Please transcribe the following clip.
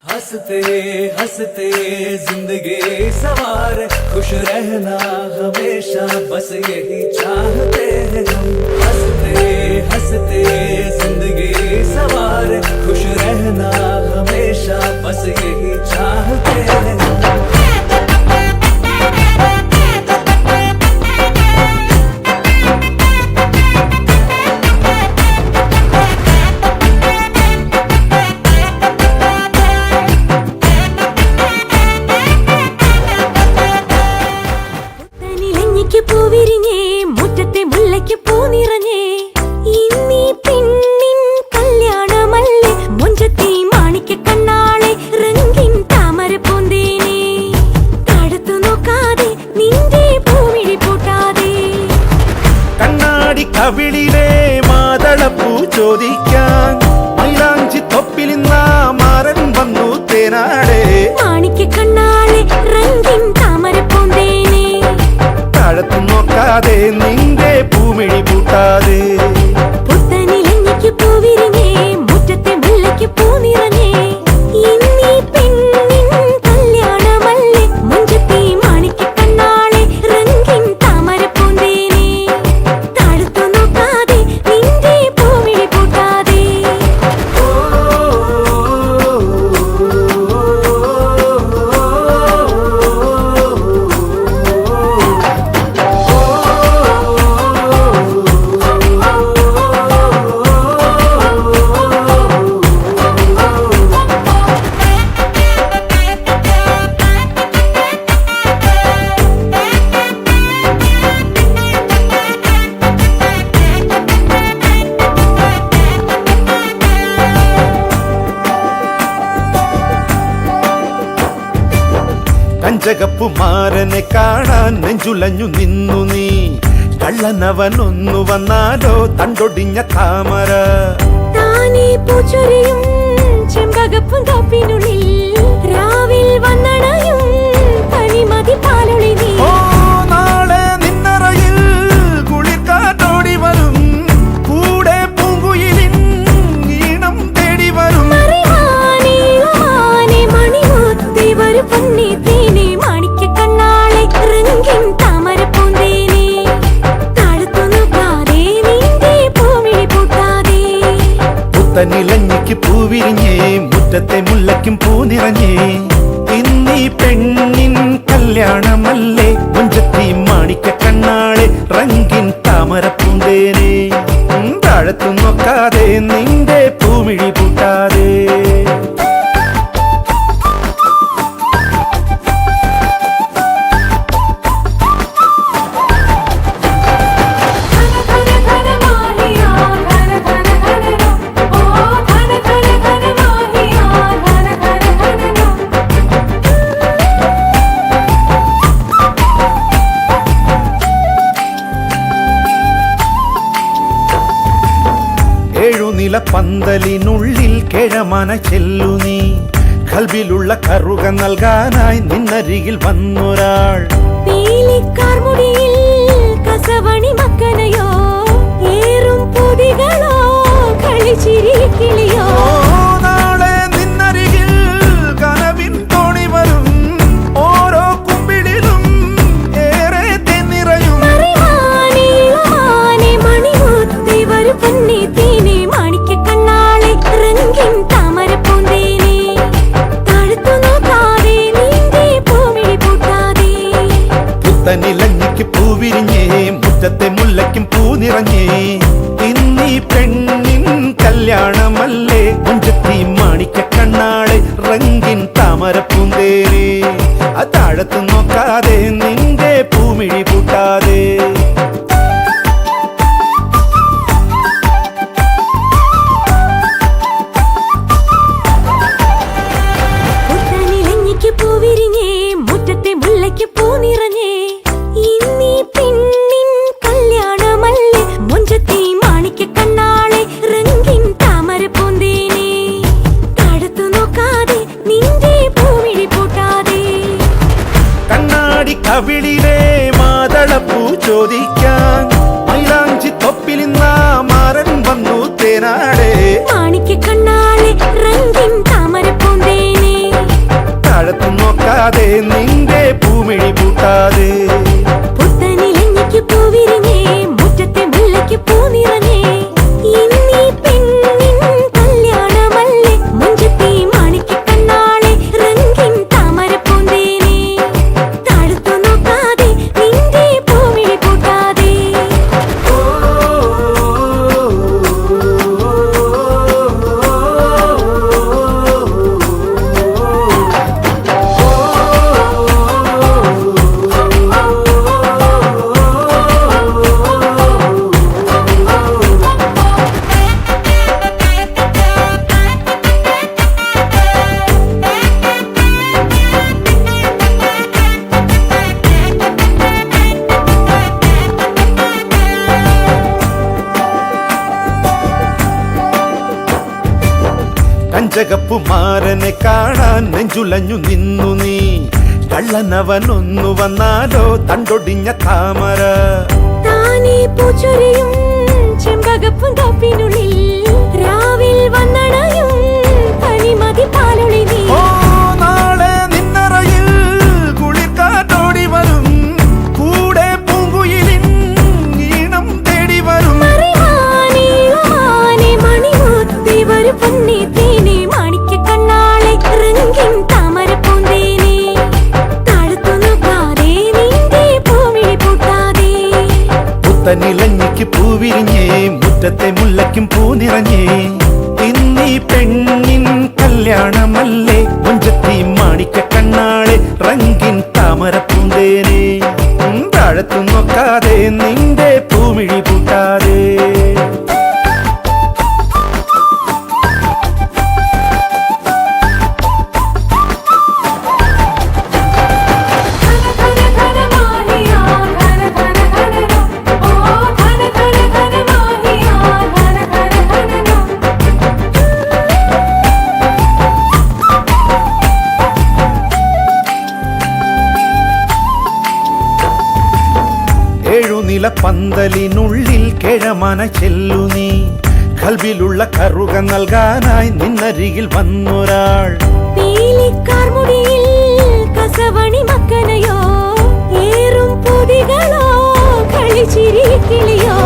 हंसते हंसते जिंदगी सवार खुश रहना हमेशा बस यही चाहते हैं हम। हंसते हंसते जिंदगी सवार खुश रहना हमेशा बस यही चाहते हैं हम। പൂവിരിഞ്ഞേ മുറ്റത്തെ മുല്ലയ്ക്ക് പൂ നിറഞ്ഞേ ഇന്നീ പെണ്ണിൻ കല്യാണമല്ലേ മുഞ്ചത്തി മാണിക്ക കണ്ണാളെ റംഗിൻ താമര പൂന്തേനെ തടുത്തു നോക്കാതെ നിന്റെ പൂമിഴി പൂട്ടാതെ കണ്ണാടി കവിളിലെ മാതളപ്പൂ ചോദിക്കാൻ മൈലാഞ്ചി തൊപ്പിലിന്ന മാരൻ വന്നു തേനാടേ മാണിക്ക കണ്ണാളെ റംഗിൻ താമര പൂന്തേനെ താഴത്തു നോക്കാതെ നിന്റെ പൂമിഴി പൂട്ടാതെ പുത്തനിലഞ്ഞിക്ക് പൂവിരിഞ്ഞേ മുറ്റത്തെ മുല്ലയ്ക്ക് പൂ നിറഞ്ഞേ ഇന്നീ പെണ്ണിൻ കല്യാണമല്ലേ മുഞ്ചത്തി മാണിക്ക കണ്ണാളെ റംഗിൻ താമര പൂന്തേനെ തടുത്തു നോക്കാതെ നിന്റെ പൂമിഴി പൂട്ടാതെ കഞ്ചകപ്പു മാരനെ കാണാൻ നെഞ്ചുലഞ്ഞു നിന്നു നീ കള്ളനവനൊന്നു വന്നാലോ തണ്ടൊടിഞ്ഞ താമര താനേ പൂച്ചൊരിയും ചെമ്പകപ്പും തോപ്പിനുള്ളിൽ രാവിൽ വന്നണയും പനിമതി പാലൊളി നീ ഓ നാളെ നിന്നറയിൽ കുളിർക്കാറ്റോടി വരും കൂടെ പൂങ്കുയിലിൻ ഈണം തേടി വരും മറിവാനേ ഓമാനേ മണിമുത്തേ വരു പൊന്നേ തേനേ മാണിക്ക കണ്ണാളെ റംഗിൻ താമര പൂന്തേനെ തടുത്തു നോക്കാതെ നിന്റെ പൂമിഴി പൂട്ടാതെ പുത്തനിലഞ്ഞിക്ക് പൂവിരിഞ്ഞേ മുറ്റത്തെ മുല്ലയ്ക്കും പൂ നിറഞ്ഞേ ഇന്നീ പെണ്ണിൻ കല്യാണമല്ലേ മുഞ്ചത്തി മാണിക്ക കണ്ണാളെ റംഗിൻ താമര പൂന്തേനെ താഴത്തു നോക്കാതെ നിന്റെ പൂമിഴി പൂട്ടാതെ ഏഴുനില പന്തലിനുള്ളിൽ കിഴമന ചെല്ലു നീ കൽബിലുള്ള കറുക നൽകാനായി നിന്നരികിൽ വന്നൊരാൾ പീലിക്കാർമുടിയിൽ കസവണി മക്കനയോ ഏറും പൊതികളോ കളിച്ചിരി കിളിയോ നാളെ നിന്നരികിൽ കനവിൻ തോണി വരും ഓരോ കുമ്പിടിലും ഏറെ തെന്നിറയും മറിവാനേ ഓമാനേ മണിമുത്തേ വരു പൊന്നേ തേനേ മാണിക്ക കണ്ണാളെ റംഗിൻ താമര പൂന്തേനെ തടുത്തു നോക്കാതെ നിന്റെ പൂമിഴി പൂട്ടാതെ പുത്തനിലഞ്ഞിക്ക് പൂവിരിഞ്ഞേ മുറ്റത്തെ മുല്ലയ്ക്കും പൂ നിറഞ്ഞേ ഇന്നീ പെണ്ണിൻ കല്യാണമല്ലേ മുഞ്ചത്തി മാണിക്ക കണ്ണാളെ റംഗിൻ താമര പൂന്തേനെ താഴത്തു നോക്കാതെ നിന്റെ പൂമിഴി പൂട്ടാതെ പുത്തനിലഞ്ഞിക്ക് പൂവിരിഞ്ഞേ മുറ്റത്തെ മുല്ലയ്ക്ക് പൂ നിറഞ്ഞേ ഇന്നീ പെണ്ണിൻ കല്യാണമല്ലേ മുഞ്ചത്തി മാണിക്ക കണ്ണാളെ റംഗിൻ താമര പൂന്തേനെ തടുത്തു നോക്കാതെ നിന്റെ പൂമിഴി പൂട്ടാതെ കണ്ണാടി കവിളിലെ മാതളപ്പൂ ചോദിക്കാൻ മൈലാഞ്ചി തൊപ്പിലിന്ന മാരൻ വന്നു തേനാടേ മാണിക്ക കണ്ണാളെ റംഗിൻ താമര പൂന്തേനെ താഴത്തും നോക്കാതെ നിന്റെ പൂമിഴി പൂട്ടാതെ പുത്തനിലഞ്ഞിക്ക് പൂവിരിഞ്ഞേ മുറ്റത്തെ മുല്ലയ്ക്ക് പൂ നിറഞ്ഞേ ഇന്നീ പെണ്ണിൻ കല്യാണമല്ലേ മുഞ്ചത്തി മാണിക്യ കണ്ണാളെ റംഗിൻ താമര പൂന്തേനെ താഴത്തു നോക്കാതെ നിന്റെ പൂമിഴി പൂട്ടാതെ കഞ്ചകപ്പുമാരനെ കാണാൻ നെഞ്ചുലഞ്ഞു നിന്നു നീ കള്ളനവനൊന്നു വന്നാലോ തണ്ടൊടിഞ്ഞ താമര താനേ പൂച്ചൊരിയും ചെമ്പകപ്പും തോപ്പിനുള്ളിൽ രാവിൽ വന്നണയും പനിമതി പാലൊളി നീ ഓ നാളെ നിന്നറയിൽ കുളിർക്കാറ്റോടി വരും കൂടെ പൂങ്കുയിലിൻ ഈണം തേടി വരും മറിവാനേ യുവാനേ മണിമുത്തേ വരു പൊന്നേ തേനേ മാണിക്യ കണ്ണാളെ റംഗിൻ താമര പൂന്തേനെ താഴത്തു നോക്കാതെ നിന്റെ പൂമിഴി പൂട്ടാതെ പുത്തനിലഞ്ഞിക്ക് പൂവിരിഞ്ഞേ മുറ്റത്തെ മുല്ലയ്ക്കും പൂ നിറഞ്ഞേ ഇന്നീ പെണ്ണിൻ കല്യാണമല്ലേ മുഞ്ചത്തി മാണിക്ക കണ്ണാളെ റംഗിൻ താമര പൂന്തേനെ താഴത്തു നോക്കാതെ നിന്റെ പൂമിഴി പൂട്ടാതെ ഘന ഘന മാഹിയാ ഘന ഘന ഘന ഓ ഘന ഘന ഘന മാഹിയാ ഘന ഘന ഘന ഏഴുനില പന്തലിനുള്ളിൽ കിഴമന ചെല്ലു നീ കൽവിലുള്ള കറുക നൽകാനായി നിന്നരികിൽ വന്നൊരാൾ പീലിക്കാർമുടിയിൽ കസവണി മക്കനയോ ഏറും പൊതികളോ കളിച്ചിരി കിളിയോ